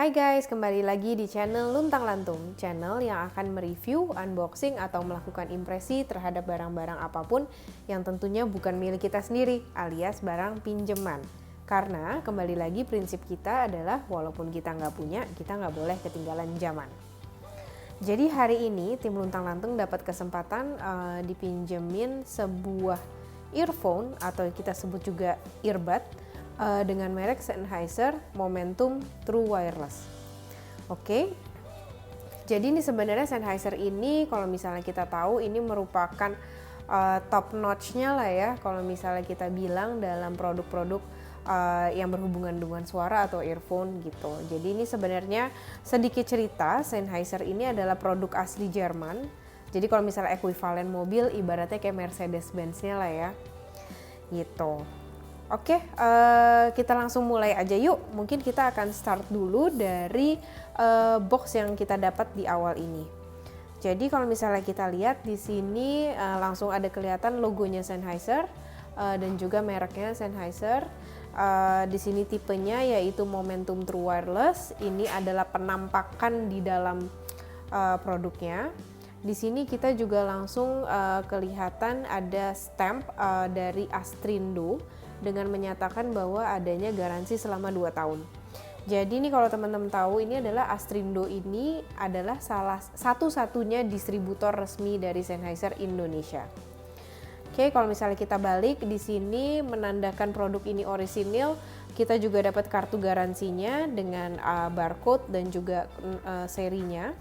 Hai guys, kembali lagi di channel Luntang Lantung, channel yang akan mereview, unboxing, atau melakukan impresi terhadap barang-barang apapun yang tentunya bukan milik kita sendiri, alias barang pinjaman. Karena kembali lagi prinsip kita adalah walaupun kita nggak punya, kita nggak boleh ketinggalan zaman. Jadi hari ini tim Luntang Lantung dapat kesempatan dipinjemin sebuah earphone atau kita sebut juga earbud dengan merek Sennheiser Momentum True Wireless. Oke, jadi ini sebenarnya Sennheiser ini kalau misalnya kita tahu ini merupakan top notch-nya lah ya kalau misalnya kita bilang dalam produk-produk yang berhubungan dengan suara atau earphone gitu. Jadi ini sebenarnya sedikit cerita, Sennheiser ini adalah produk asli Jerman. Jadi kalau misalnya ekuivalen mobil ibaratnya kayak Mercedes-Benz-nya lah ya gitu. Oke, kita langsung mulai aja yuk. Mungkin kita akan start dulu dari box yang kita dapat di awal ini. Jadi kalau misalnya kita lihat di sini langsung ada kelihatan logonya Sennheiser dan juga mereknya Sennheiser. Di sini tipenya yaitu Momentum True Wireless. Ini adalah penampakan di dalam produknya. Di sini kita juga langsung kelihatan ada stamp dari Astrindo dengan menyatakan bahwa adanya garansi selama 2 tahun. Jadi ini kalau teman-teman tahu ini adalah Astrindo ini adalah salah satu-satunya distributor resmi dari Sennheiser Indonesia. Oke, kalau misalnya kita balik di sini menandakan produk ini orisinil, kita juga dapat kartu garansinya dengan barcode dan juga serinya.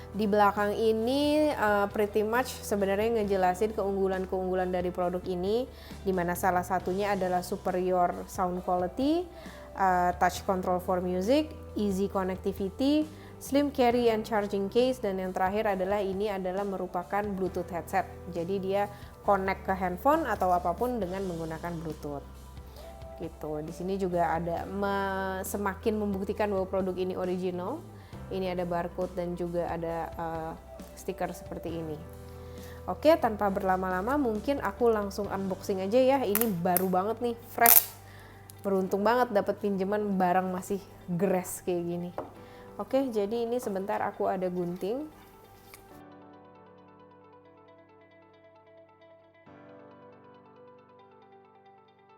Di belakang ini pretty much sebenarnya ngejelasin keunggulan-keunggulan dari produk ini, di mana salah satunya adalah superior sound quality, touch control for music, easy connectivity, slim carry and charging case, dan yang terakhir adalah ini adalah merupakan Bluetooth headset. Jadi dia connect ke handphone atau apapun dengan menggunakan Bluetooth. Gitu. Di sini juga ada semakin membuktikan bahwa produk ini original. Ini ada barcode dan juga ada stiker seperti ini. Oke, tanpa berlama-lama mungkin aku langsung unboxing aja ya. Ini baru banget nih, fresh. Beruntung banget dapat pinjaman barang masih gres kayak gini. Oke, jadi ini sebentar aku ada gunting.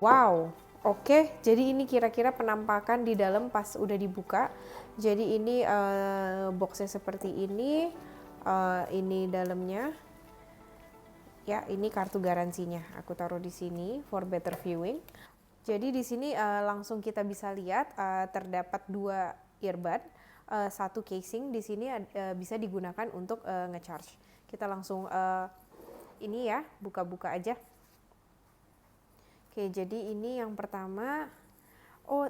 Wow. Oke, jadi ini kira-kira penampakan di dalam pas udah dibuka. Jadi ini boxnya seperti ini dalamnya. Ya, ini kartu garansinya. Aku taruh di sini for better viewing. Jadi di sini langsung kita bisa lihat terdapat 2 earbud, 1 casing. Di sini bisa digunakan untuk ngecharge. Kita langsung ini ya, buka-buka aja. Oke, jadi ini yang pertama,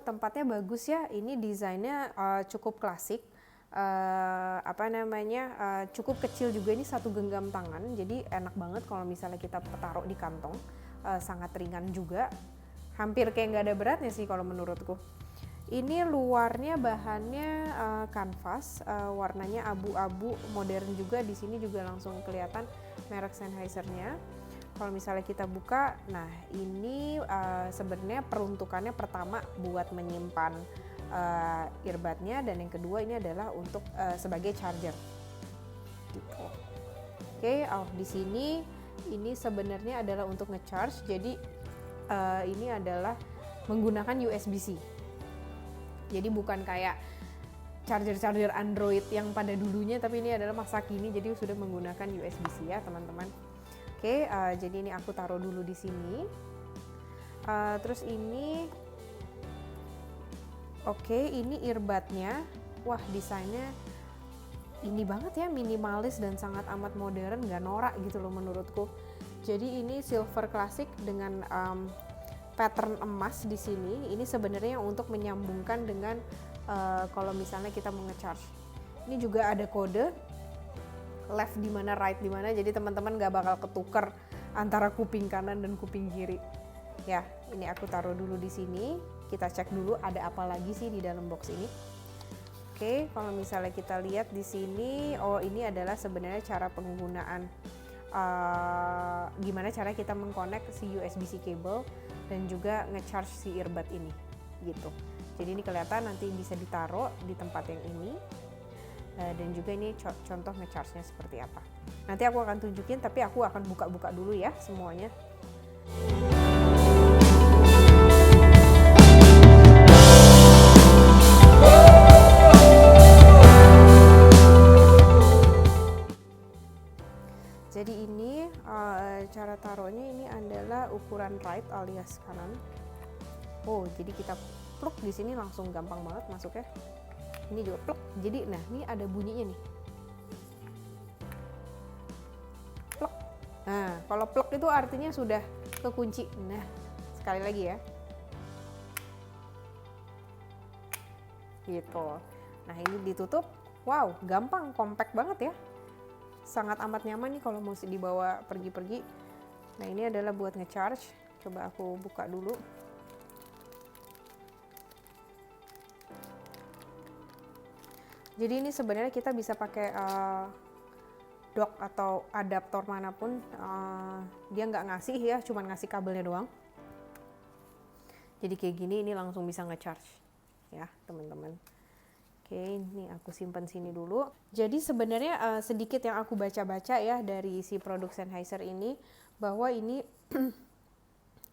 tempatnya bagus ya, ini desainnya cukup klasik, cukup kecil juga, ini 1 genggam tangan, jadi enak banget kalau misalnya kita taruh di kantong, sangat ringan juga, hampir kayak nggak ada beratnya sih kalau menurutku. Ini luarnya bahannya kanvas, warnanya abu-abu, modern juga, di sini juga langsung kelihatan merek Sennheiser-nya. Kalau misalnya kita buka, nah ini sebenarnya peruntukannya pertama buat menyimpan earbudnya, dan yang kedua ini adalah untuk sebagai charger. Gitu. Oke, di sini ini sebenarnya adalah untuk ngecharge. Jadi ini adalah menggunakan USB-C. Jadi bukan kayak charger-charger Android yang pada dulunya, tapi ini adalah masa kini, jadi sudah menggunakan USB-C ya teman-teman. Oke, jadi ini aku taruh dulu di sini. Terus ini, ini earbudnya. Wah, desainnya ini banget ya, minimalis dan sangat amat modern, nggak norak gitu loh menurutku. Jadi ini silver classic dengan pattern emas di sini. Ini sebenarnya untuk menyambungkan dengan kalau misalnya kita mau ngecharge. Ini juga ada kode left di mana, right di mana, jadi teman-teman nggak bakal ketuker antara kuping kanan dan kuping kiri. Ya, ini aku taruh dulu di sini. Kita cek dulu ada apa lagi sih di dalam box ini. Oke, kalau misalnya kita lihat di sini, ini adalah sebenarnya cara penggunaan, gimana cara kita mengkonek si USB-C cable dan juga ngecharge si earbud ini, gitu. Jadi ini kelihatan nanti bisa ditaruh di tempat yang ini. Dan juga ini contoh ngecharge-nya seperti apa. Nanti aku akan tunjukin, tapi aku akan buka-buka dulu ya semuanya. Jadi ini cara taruhnya ini adalah ukuran right alias kanan. Oh, jadi kita plug di sini langsung gampang banget masuknya. Ini juga plug. Jadi nah, ini ada bunyinya nih. Plug. Nah, kalau plug itu artinya sudah kekunci. Nah, sekali lagi ya. Gitu. Nah, ini ditutup. Wow, gampang, compact banget ya. Sangat amat nyaman nih kalau mau dibawa pergi-pergi. Nah, ini adalah buat ngecharge. Coba aku buka dulu. Jadi ini sebenarnya kita bisa pakai dock atau adaptor manapun. Dia nggak ngasih ya, cuman ngasih kabelnya doang. Jadi kayak gini, ini langsung bisa ngecharge ya teman-teman. Oke, ini aku simpan sini dulu. Jadi sebenarnya sedikit yang aku baca-baca ya dari si produk Sennheiser ini, bahwa ini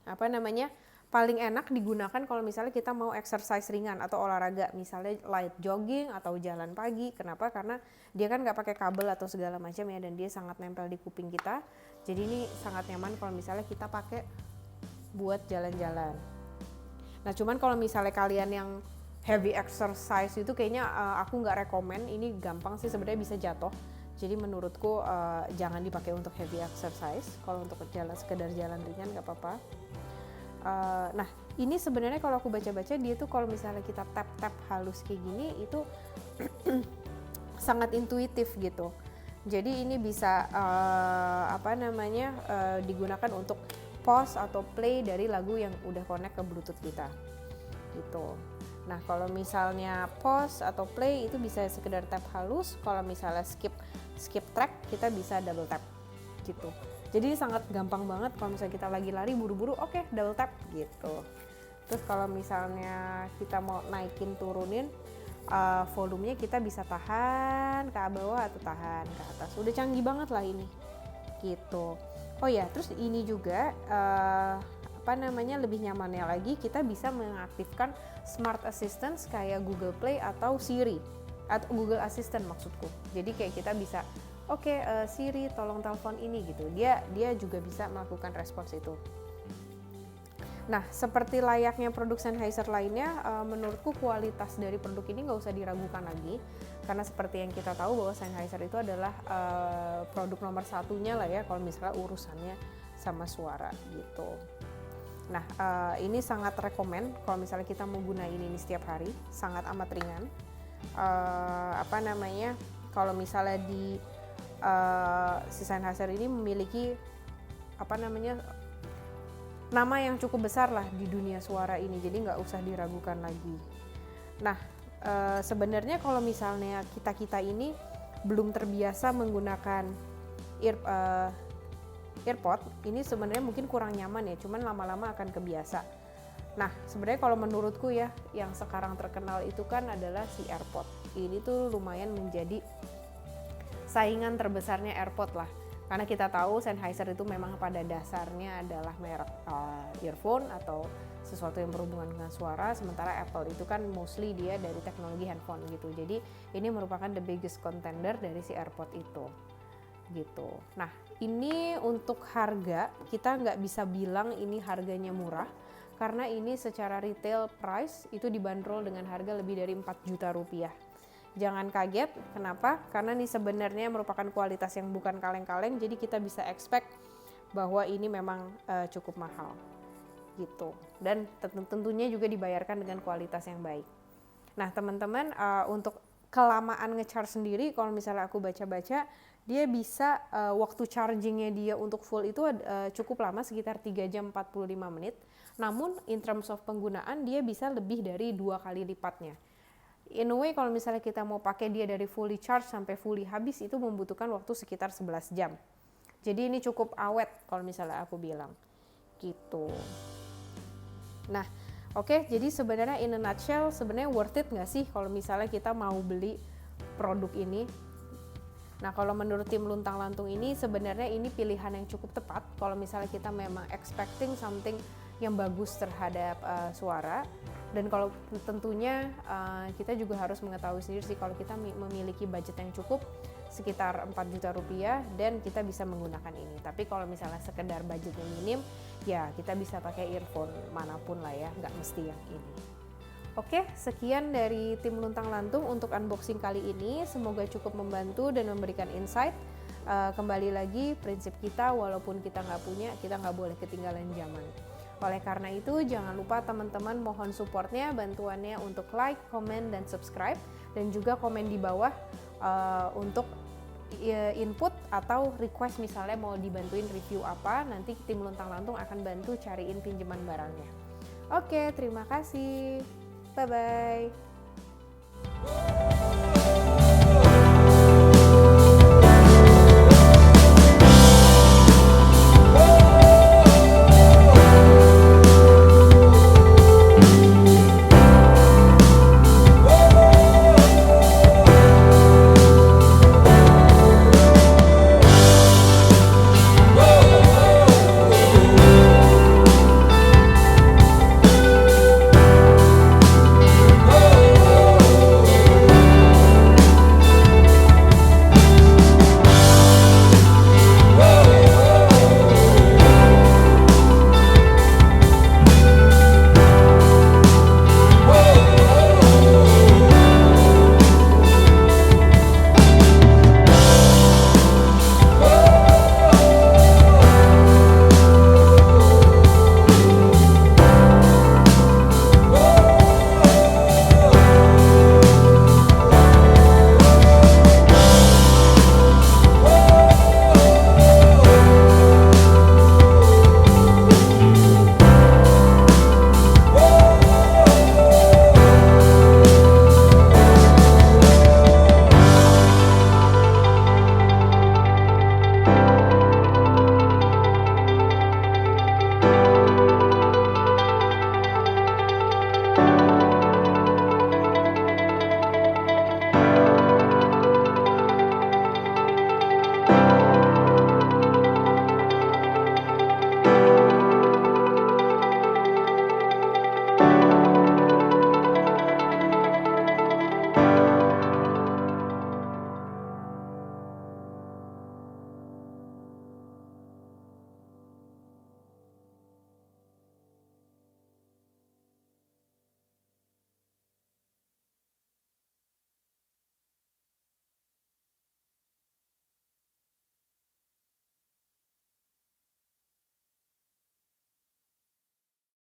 apa namanya, paling enak digunakan kalau misalnya kita mau exercise ringan atau olahraga, misalnya light jogging atau jalan pagi. Kenapa? Karena dia kan nggak pakai kabel atau segala macam ya, dan dia sangat nempel di kuping kita. Jadi ini sangat nyaman kalau misalnya kita pakai buat jalan-jalan. Nah, cuman kalau misalnya kalian yang heavy exercise itu kayaknya aku nggak rekomen. Ini gampang sih sebenarnya bisa jatuh. Jadi menurutku jangan dipakai untuk heavy exercise. Kalau untuk sekedar jalan ringan nggak apa-apa. Nah, ini sebenarnya kalau aku baca-baca dia tuh kalau misalnya kita tap-tap halus kayak gini itu sangat intuitif gitu. Jadi ini bisa digunakan untuk pause atau play dari lagu yang udah connect ke Bluetooth kita gitu. Nah, kalau misalnya pause atau play itu bisa sekedar tap halus. Kalau misalnya skip track kita bisa double tap gitu. Jadi sangat gampang banget kalau misalnya kita lagi lari buru-buru, oke, double tap gitu. Terus kalau misalnya kita mau naikin turunin volumenya, kita bisa tahan ke bawah atau tahan ke atas. Udah canggih banget lah ini gitu. Oh ya, terus ini juga lebih nyamannya lagi, kita bisa mengaktifkan smart assistant kayak Google Play atau Siri atau Google Assistant maksudku. Jadi kayak kita bisa Siri tolong telepon ini gitu. Dia juga bisa melakukan respons itu. Nah, seperti layaknya produk Sennheiser lainnya, menurutku kualitas dari produk ini nggak usah diragukan lagi, karena seperti yang kita tahu bahwa Sennheiser itu adalah produk nomor satunya lah ya kalau misalnya urusannya sama suara gitu. Nah, ini sangat rekomen kalau misalnya kita mau gunain ini setiap hari, sangat amat ringan. Kalau misalnya di si Sennheiser ini memiliki nama yang cukup besar lah di dunia suara ini, jadi nggak usah diragukan lagi. Nah, sebenarnya kalau misalnya kita ini belum terbiasa menggunakan earpod, ini sebenarnya mungkin kurang nyaman ya, cuman lama-lama akan kebiasa. Nah, sebenarnya kalau menurutku ya, yang sekarang terkenal itu kan adalah si AirPod. Ini tuh lumayan menjadi saingan terbesarnya AirPod lah. Karena kita tahu Sennheiser itu memang pada dasarnya adalah merek earphone atau sesuatu yang berhubungan dengan suara, sementara Apple itu kan mostly dia dari teknologi handphone gitu. Jadi ini merupakan the biggest contender dari si AirPod itu gitu. Nah, ini untuk harga kita nggak bisa bilang ini harganya murah, karena ini secara retail price itu dibanderol dengan harga lebih dari 4 juta rupiah. Jangan kaget, kenapa? Karena ini sebenarnya merupakan kualitas yang bukan kaleng-kaleng, jadi kita bisa expect bahwa ini memang cukup mahal gitu. Dan tentunya juga dibayarkan dengan kualitas yang baik. Nah, teman-teman, untuk kelamaan ngecharge sendiri, kalau misalnya aku baca-baca, dia bisa waktu chargingnya dia untuk full itu cukup lama, sekitar 3 jam 45 menit. Namun in terms of penggunaan dia bisa lebih dari 2 kali lipatnya. In a way kalau misalnya kita mau pakai dia dari fully charge sampai fully habis, itu membutuhkan waktu sekitar 11 jam. Jadi ini cukup awet kalau misalnya aku bilang gitu. Nah, Oke, jadi sebenarnya in a nutshell, sebenarnya worth it nggak sih kalau misalnya kita mau beli produk ini? Nah, kalau menurut tim Luntang Lantung ini sebenarnya ini pilihan yang cukup tepat kalau misalnya kita memang expecting something yang bagus terhadap suara. Dan kalau tentunya kita juga harus mengetahui sendiri sih kalau kita memiliki budget yang cukup sekitar 4 juta rupiah dan kita bisa menggunakan ini. Tapi kalau misalnya sekedar budgetnya minim, ya kita bisa pakai earphone manapun lah ya, nggak mesti yang ini. Oke, sekian dari tim Luntang Lantung untuk unboxing kali ini. Semoga cukup membantu dan memberikan insight. Kembali lagi, prinsip kita walaupun kita nggak punya, kita nggak boleh ketinggalan zaman. Oleh karena itu, jangan lupa teman-teman mohon supportnya, bantuannya untuk like, komen, dan subscribe. Dan juga komen di bawah untuk input atau request misalnya mau dibantuin review apa. Nanti tim Luntang Lantung akan bantu cariin pinjaman barangnya. Oke, terima kasih. Bye-bye.